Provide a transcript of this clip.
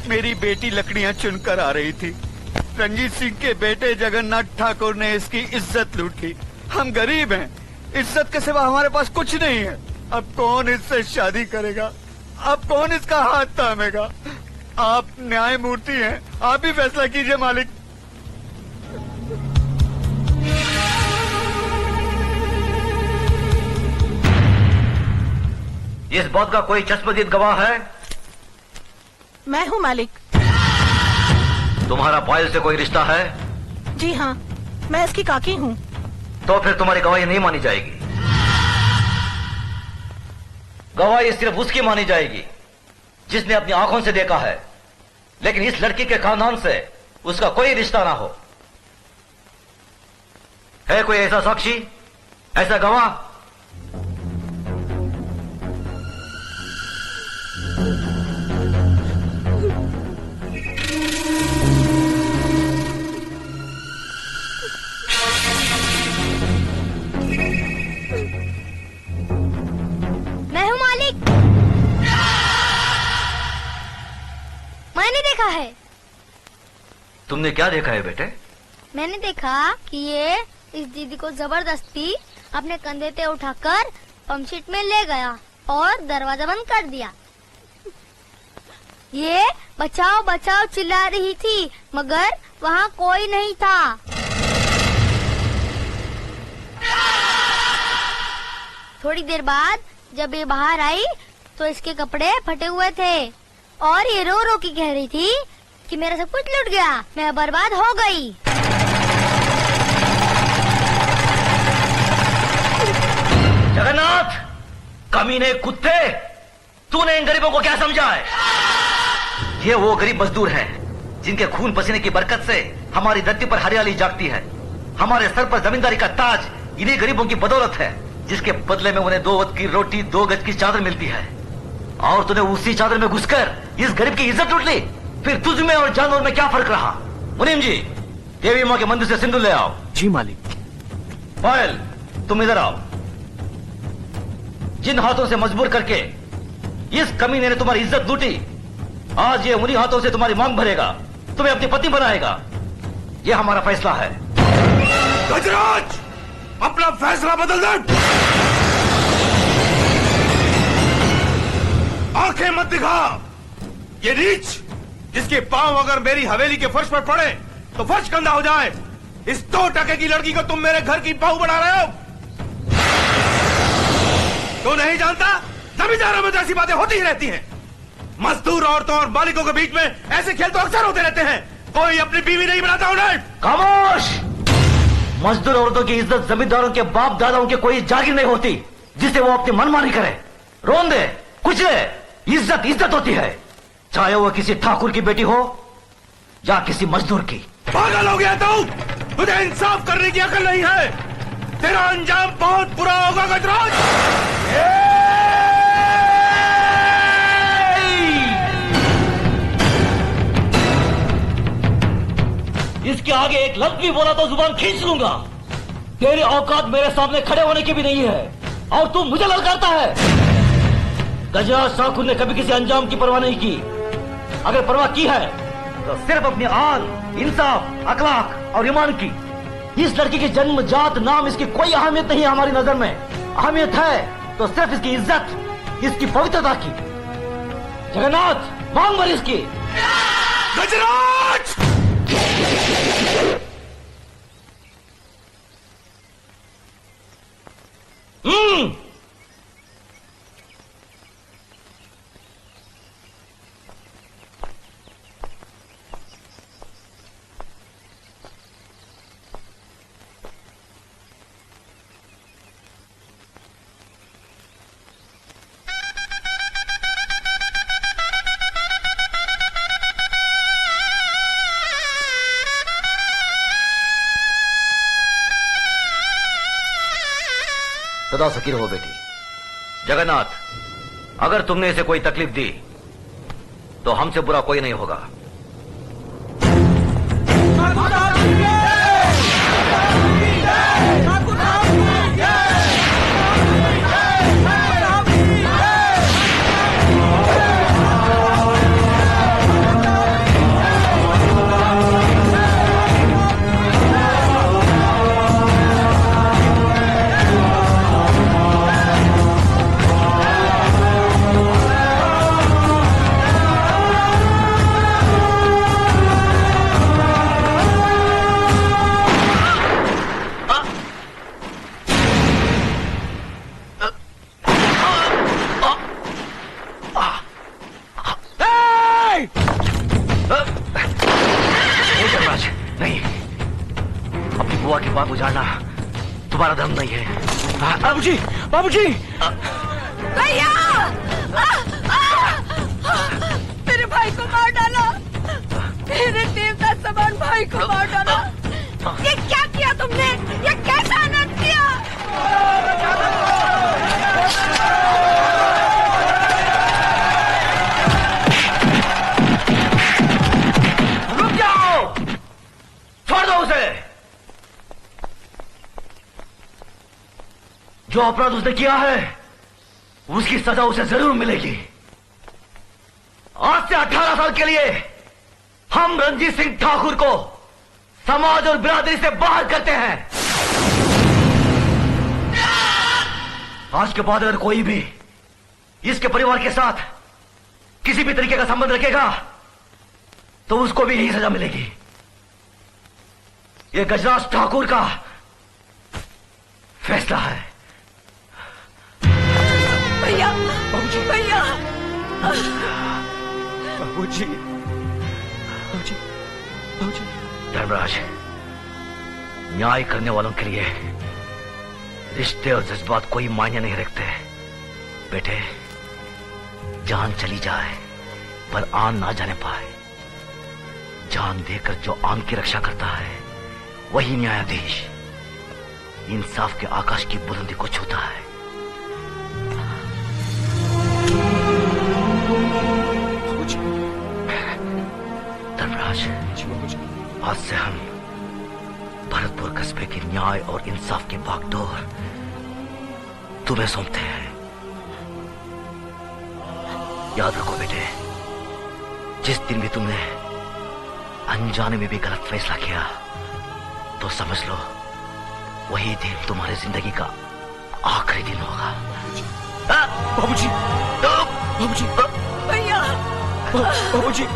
मेरी बेटी लकड़ियां चुनकर आ रही थी। रंजीत सिंह के बेटे जगन्नाथ ठाकुर ने इसकी इज्जत लूट ली। हम गरीब हैं, इज्जत के सिवा हमारे पास कुछ नहीं है। अब कौन इससे शादी करेगा? अब कौन इसका हाथ थामेगा? आप न्यायमूर्ति हैं, आप ही फैसला कीजिए मालिक। इस बात का कोई चश्मदीद गवाह है? मैं हूँ मालिक। तुम्हारा पायल से कोई रिश्ता है? जी हाँ, मैं इसकी काकी हूँ। तो फिर तुम्हारी गवाही नहीं मानी जाएगी। गवाही सिर्फ उसकी मानी जाएगी जिसने अपनी आंखों से देखा है, लेकिन इस लड़की के खानदान से उसका कोई रिश्ता ना हो। है कोई ऐसा साक्षी, ऐसा गवाह? मैं हूँ मालिक। मैंने देखा है। तुमने क्या देखा है बेटे? मैंने देखा कि ये इस दीदी को जबरदस्ती अपने कंधे पे उठाकर पंपशीट में ले गया और दरवाजा बंद कर दिया। ये बचाओ बचाओ चिल्ला रही थी, मगर वहाँ कोई नहीं था। थोड़ी देर बाद जब ये बाहर आई तो इसके कपड़े फटे हुए थे और ये रो रो के कह रही थी कि मेरा सब कुछ लूट गया, मैं बर्बाद हो गई। जगन्नाथ, कमीने कुत्ते, तूने इन गरीबों को क्या समझा है? ये वो गरीब मजदूर हैं जिनके खून पसीने की बरकत से हमारी धरती पर हरियाली जागती है। हमारे सर पर जमींदारी का ताज इन्हीं गरीबों की बदौलत है, जिसके बदले में उन्हें 2 वक्त की रोटी 2 गज की चादर मिलती है। और तूने उसी चादर में घुसकर इस गरीब की इज्जत लूट ली। फिर तुझ में और जानवर में क्या फर्क रहा? मुनीम जी, देवी माँ के मंदिर से सिंदूर ले आओ। जी मालिक। पायल, तुम इधर आओ। जिन हाथों से मजबूर करके इस कमीने ने तुम्हारी इज्जत लूटी, आज ये उन्हीं हाथों से तुम्हारी मांग भरेगा, तुम्हें अपनी पत्नी बनाएगा। ये हमारा फैसला है। गजराज, अपना फैसला बदल दे। आंखें मत दिखा। ये नीच, जिसके पांव अगर मेरी हवेली के फर्श पर पड़े तो फर्श गंदा हो जाए, इस 2 टके की लड़की को तुम मेरे घर की बहू बना रहे हो। तो नहीं जानता, जमींदारों में तो ऐसी बातें होती ही रहती हैं। मजदूर औरतों और मालिकों के बीच में ऐसे खेल तो अक्सर होते रहते हैं। कोई अपनी बीवी नहीं बनाता उन्हें। खामोश! मजदूर औरतों की इज्जत जमींदारों के बाप दादाओं के कोई जागीर नहीं होती जिसे वो अपनी मनमानी करे, रोन दे, कुचले। इज्जत इज्जत होती है, चाहे वो किसी ठाकुर की बेटी हो या किसी मजदूर की। पागल हो गया तू? तुझे इंसाफ करने की अकल नहीं है। तेरा अंजाम बहुत बुरा होगा गजराज। इसके आगे एक लफ्ज भी बोला तो जुबान खींच लूंगा। तेरी औकात मेरे सामने खड़े होने की भी नहीं है और तू मुझे ललकारता है। गजराज ठाकुर ने कभी किसी अंजाम की परवाह नहीं की। अगर परवाह की है तो सिर्फ अपनी आन, इंसाफ, अखलाक और ईमान की। इस लड़की की जन्म जात नाम इसकी कोई अहमियत नहीं है हमारी नजर में। अहमियत है तो सिर्फ इसकी इज्जत, इसकी पवित्रता की। जगन्नाथ, मांग भर इसकी। गजराज! सदा सकीर हो बेटी। जगन्नाथ, अगर तुमने इसे कोई तकलीफ दी तो हमसे बुरा कोई नहीं होगा। तुम्हारा दम नहीं है। बाबूजी, बाबूजी, भैया मेरे भाई को मार डाला, मेरे देवता समान भाई को मार डाला। ये क्या किया तुमने? ये कैसा अनर्थ किया? रुक जाओ, छोड़ दो उसे। जो अपराध उसने किया है उसकी सजा उसे जरूर मिलेगी। आज से 18 साल के लिए हम रंजीत सिंह ठाकुर को समाज और बिरादरी से बाहर करते हैं। आज के बाद अगर कोई भी इसके परिवार के साथ किसी भी तरीके का संबंध रखेगा तो उसको भी यही सजा मिलेगी। यह गजराज ठाकुर का फैसला है। भैया, बाबूजी, भैया, बाबूजी, बाबूजी, बाबूजी। धर्मराज, न्याय करने वालों के लिए रिश्ते और जज्बात कोई मायने नहीं रखते। बेटे, जान चली जाए पर आन ना जाने पाए। जान देकर जो आन की रक्षा करता है वही न्यायाधीश इंसाफ के आकाश की बुलंदी को छूता है। धर्मराज, आज से हम भरतपुर कस्बे के न्याय और इंसाफ की बागडोर तुम्हें सौंपते हैं। याद रखो बेटे, जिस दिन भी तुमने अनजाने में भी गलत फैसला किया तो समझ लो वही दिन तुम्हारी जिंदगी का आखिरी दिन होगा। बाबूजी, बाबूजी, भैया, बाबूजी।